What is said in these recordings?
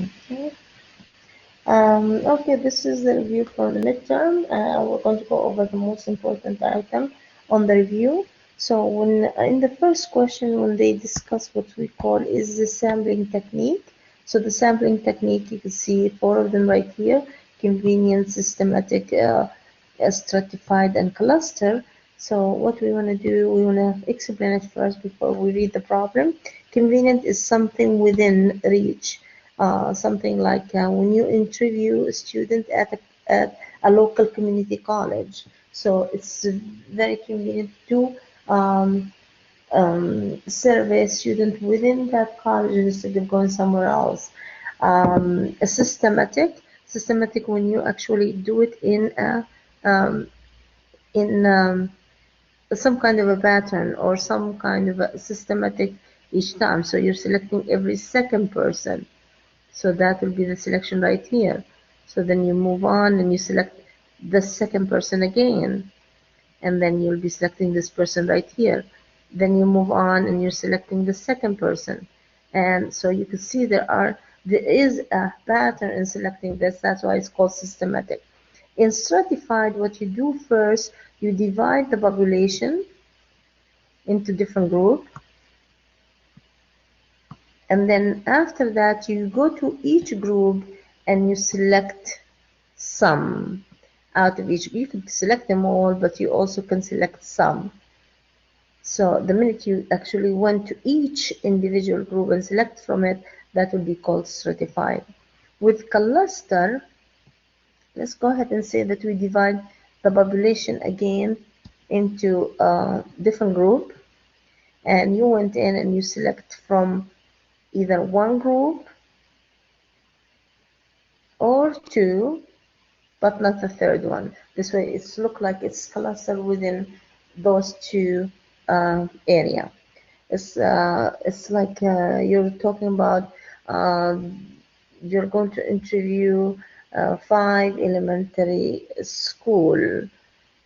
Okay. Okay, this is the review for the midterm. We're going to go over the most important item on the review. So when in the first question, when they discuss what we call is the sampling technique. So the sampling technique, you can see four of them right here: convenient, systematic, stratified, and cluster. So what we want to do, we want to explain it first before we read the problem. Convenient is something within reach. Something like when you interview a student at a local community college. So it's very convenient to survey a student within that college instead of going somewhere else. A systematic when you actually do it um, in some kind of a pattern or some kind of a systematic each time. So you're selecting every second person. So that will be the selection right here. So then you move on and you select the second person again. And then you'll be selecting this person right here. Then you move on and you're selecting the second person. And so you can see there is a pattern in selecting this. That's why it's called systematic. In stratified, what you do first, you divide the population into different groups. And then after that, you go to each group and you select some out of each. You can select them all, but you also can select some. So the minute you actually went to each individual group and select from it, that will be called stratified. With cluster, let's go ahead and say that we divide the population again into a different group, and you went in and you select from either one group or two, but not the third one. This way it's look like it's clustered within those two area. It's like you're talking about you're going to interview 5 elementary school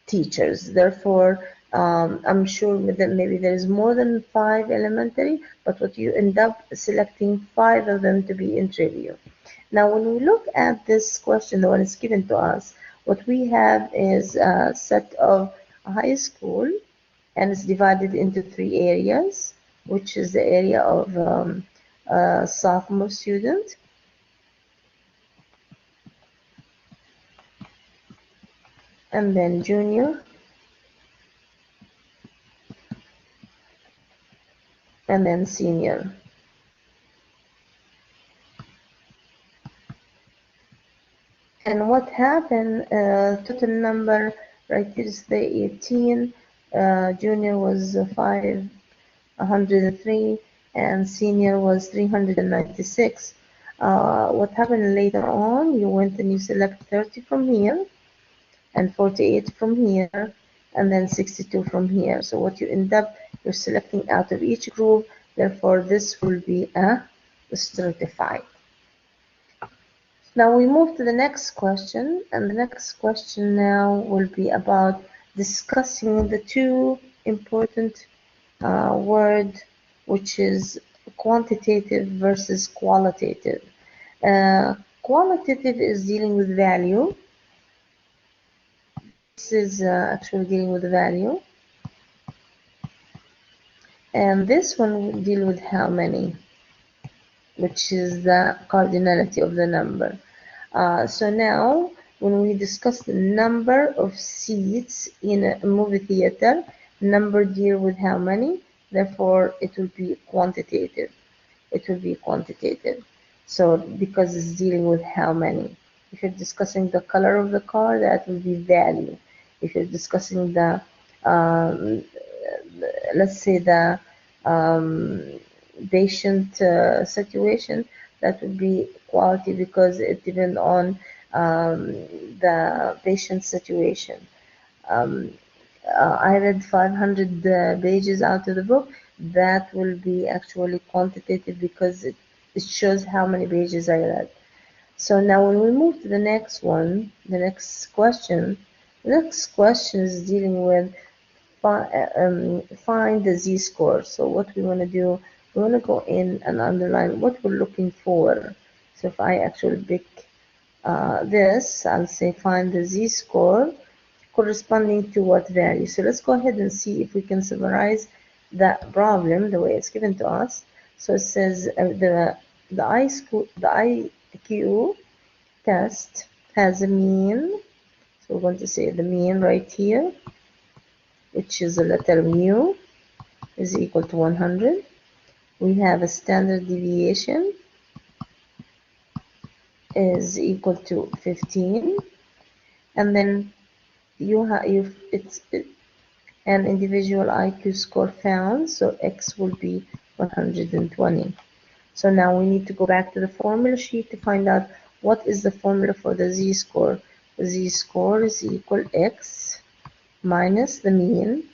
teachers. Therefore, I'm sure that maybe there is more than 5 elementary, but what you end up selecting 5 of them to be interviewed. Now, when we look at this question, the one is given to us, what we have is a set of a high school, and it's divided into 3 areas, which is the area of sophomore student, and then junior, and then senior. And what happened, total number right here is the 18, junior was 503, and senior was 396. What happened later on, you went and you select 30 from here, and 48 from here, and then 62 from here. So what you end up, you're selecting out of each group, therefore this will be a stratified. Now we move to the next question, and the next question now will be about discussing the two important word, which is quantitative versus qualitative. Qualitative is dealing with value. This is actually dealing with the value. And this one will deal with how many, which is the cardinality of the number. So now, when we discuss the number of seats in a movie theater, number deal with how many, therefore it will be quantitative. It will be quantitative. So because it's dealing with how many. If you're discussing the color of the car, that will be value. If you're discussing the, let's say the patient situation, that would be quality because it depends on the patient situation. I read 500 pages out of the book. That will be actually quantitative because it shows how many pages I read. So now when we move to the next one, the next question is dealing with find the z-score. So what we want to do, we want to go in and underline what we're looking for. So if I actually pick this, I'll say find the z-score corresponding to what value. So let's go ahead and see if we can summarize that problem the way it's given to us. So it says the IQ test has a mean. So we're going to say the mean right here, which is the letter mu, is equal to 100. We have a standard deviation is equal to 15, and then it's an individual IQ score found, so X will be 120. So now we need to go back to the formula sheet to find out what is the formula for the z-score. The z-score is equal X minus the mean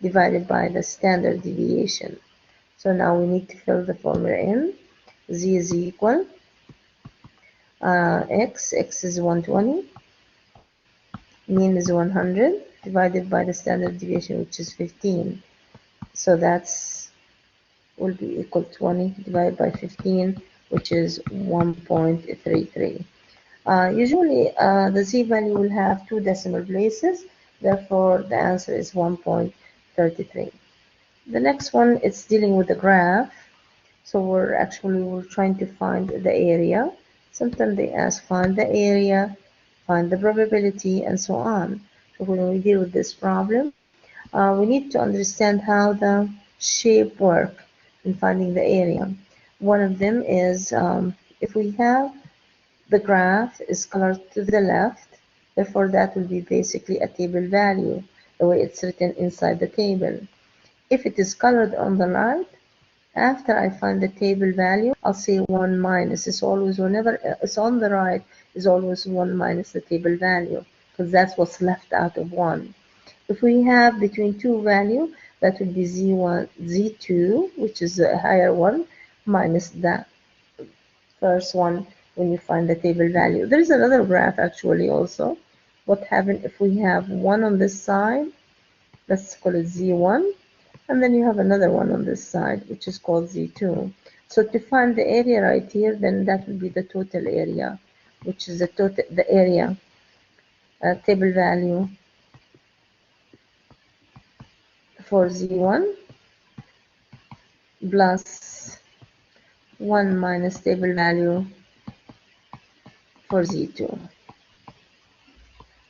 divided by the standard deviation. So now we need to fill the formula in. Z is equal X is 120, mean is 100, divided by the standard deviation, which is 15. So that's will be equal to 20 divided by 15, which is 1.33. Usually the z-value will have 2 decimal places, therefore the answer is 1.33. The next one is dealing with the graph. So we're trying to find the area. Sometimes they ask find the area, find the probability, and so on. So when we deal with this problem, we need to understand how the shape work in finding the area. One of them is if we have the graph is colored to the left, therefore that will be basically a table value, the way it's written inside the table. If it is colored on the right, after I find the table value, I'll say 1 minus. It's always, whenever it's on the right, is always 1 minus the table value, because that's what's left out of 1. If we have between 2 value, that would be Z1, Z2, which is a higher one, minus the first one when you find the table value. There's another graph actually also. What happens if we have 1 on this side? Let's call it Z1. And then you have another one on this side, which is called Z2. So to find the area right here, then that will be the total area, which is the area table value for Z1 plus 1 minus table value for Z2.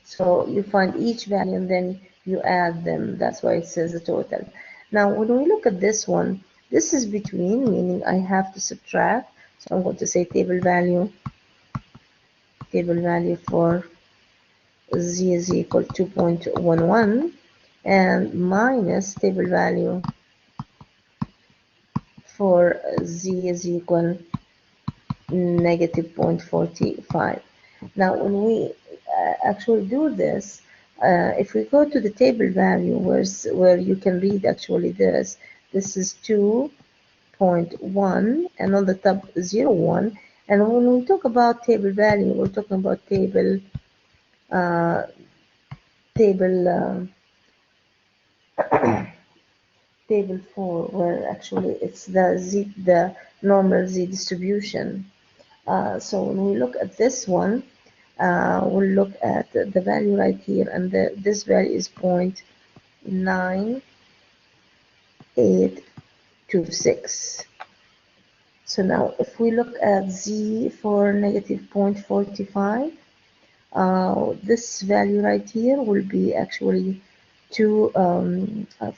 So you find each value and then you add them. That's why it says the total. Now, when we look at this one, this is between, meaning I have to subtract. So I'm going to say table value for Z is equal to 2.11 and minus table value for Z is equal negative 0.45. Now, when we actually do this, if we go to the table value where you can read actually this is 2.1 and on the top 0.1, and when we talk about table value, we're talking about table 4, where actually it's the normal Z distribution. So when we look at this one, we'll look at the value right here, and this value is 0.9826. So now if we look at Z for negative 0.45, this value right here will be actually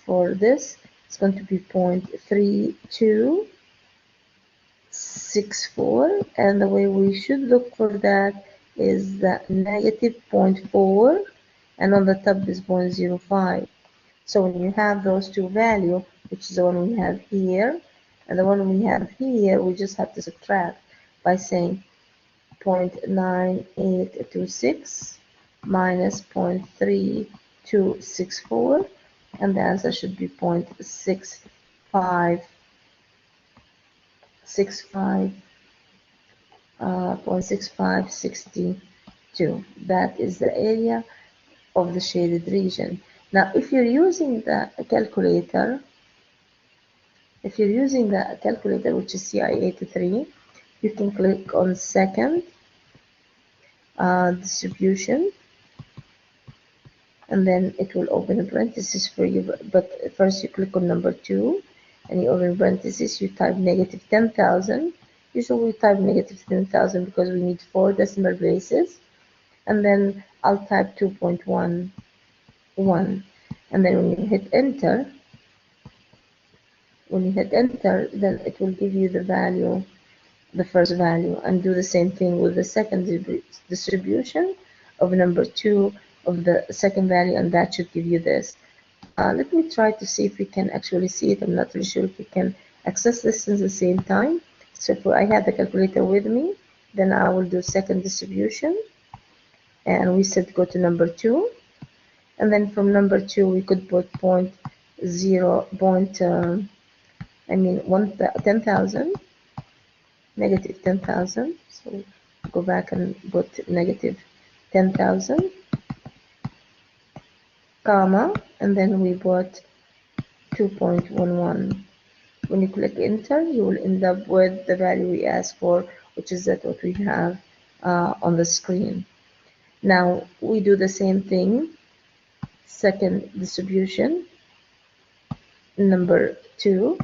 for this, it's going to be 0.3264, and the way we should look for that is the negative 0.4 and on the top is 0.05. So when you have those two values, which is the one we have here and the one we have here, we just have to subtract by saying 0.9826 minus 0.3264, and the answer should be 0.6562. That is the area of the shaded region. Now, if you're using the calculator, which is CI83, you can click on second distribution, and then it will open a parenthesis for you. But first you click on number 2 and you open parenthesis, you type negative 10,000. Usually we type negative 10,000 because we need 4 decimal places, and then I'll type 2.11, and then when you hit enter, then it will give you the value, the first value, and do the same thing with the second distribution of number 2 of the second value, and that should give you this. Let me try to see if we can actually see it. I'm not really sure if we can access this at the same time. So if I have the calculator with me, then I will do second distribution, and we said go to number 2, and then from number 2 we could put 10,000, negative 10,000. So go back and put negative 10,000, comma, and then we put 2.11. When you click enter, you will end up with the value we asked for, which is that what we have on the screen. Now we do the same thing, second distribution, number 2,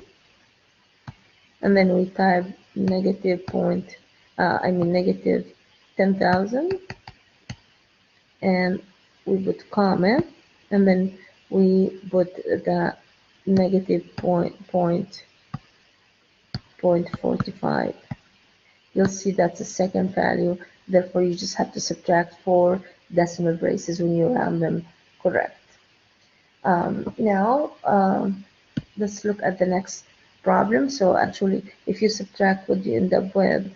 and then we type negative 10,000, and we put comma, and then we put the negative 0.45. You'll see that's the second value. Therefore, you just have to subtract 4 decimal places when you round them correct. Now, let's look at the next problem. So actually, if you subtract, what you end up with,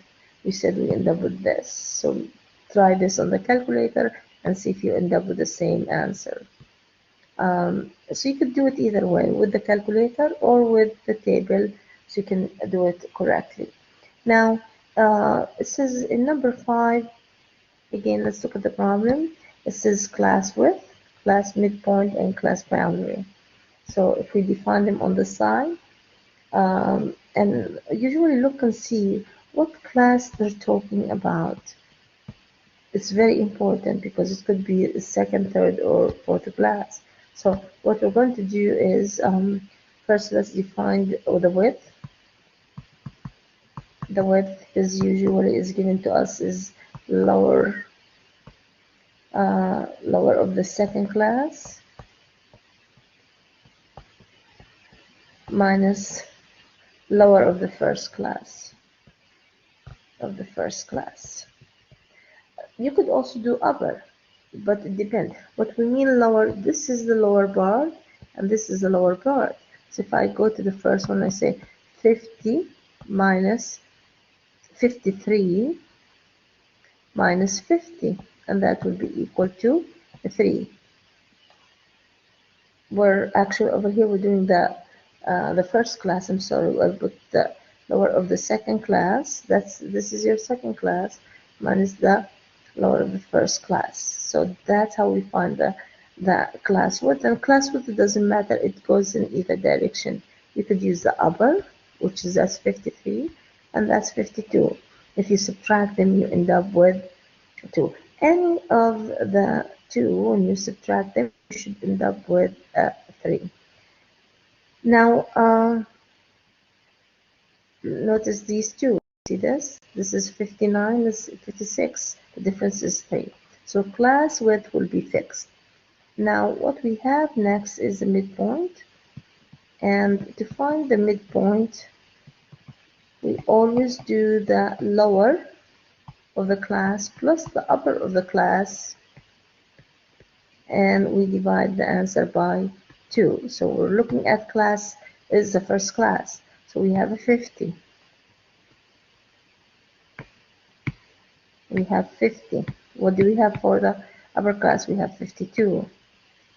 we said we end up with this. So try this on the calculator and see if you end up with the same answer. So you could do it either way, with the calculator or with the table, so you can do it correctly. Now, it says in number 5, again, let's look at the problem. It says class width, class midpoint, and class boundary. So if we define them on the side, and usually look and see what class they're talking about. It's very important because it could be a second, third, or fourth class. So what we're going to do is, first let's define the width. The width is usually given to us is lower of the second class minus lower of the first class. You could also do upper, but it depends. What we mean lower, this is the lower part and this is the lower part. So if I go to the first one, I say 50 minus 53 minus 50, and that will be equal to 3. We're actually over here, we're doing the first class. I'm sorry, I'll put the lower of the second class. This is your second class minus the lower of the first class. So that's how we find the class width. And class width, it doesn't matter, it goes in either direction. You could use the upper, which is that's 53, and that's 52. If you subtract them, you end up with 2. Any of the 2, when you subtract them, you should end up with 3. Now, notice these two. See this? This is 59, this is 56. The difference is 3. So class width will be fixed. Now, what we have next is the midpoint. And to find the midpoint, we always do the lower of the class plus the upper of the class, and we divide the answer by 2. So we're looking at class is the first class. So we have a 50. We have 50. What do we have for the upper class? We have 52.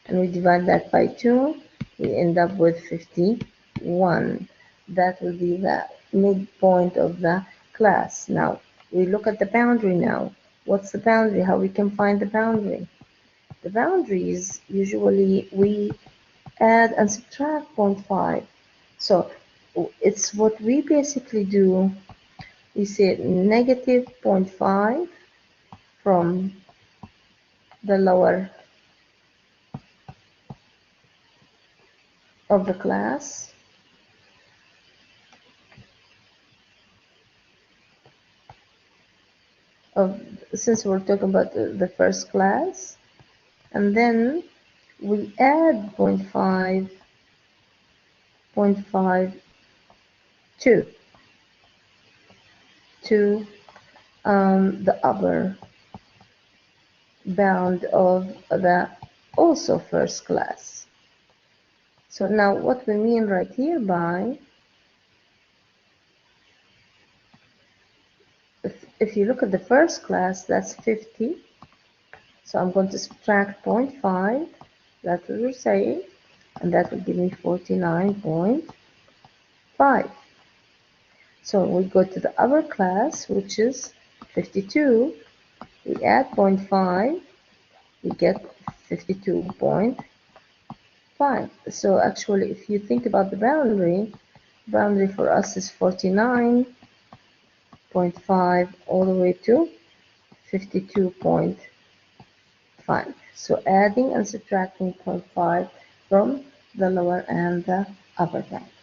And we divide that by 2. We end up with 51. That will be the midpoint of the class. Now, we look at the boundary now. What's the boundary? How we can find the boundary? The boundaries, usually we add and subtract 0.5. So it's what we basically do we say negative 0.5 from the lower of the class of, since we're talking about the first class, and then we add 0.5 to the upper bound of the also first class. So now what we mean right here by, if you look at the first class, that's 50. So I'm going to subtract 0.5, that's what we're saying, and that will give me 49.5. So we go to the upper class, which is 52. We add 0.5, we get 52.5. So actually, if you think about the boundary for us is 49.5 all the way to 52.5. So adding and subtracting 0.5 from the lower and the upper bound.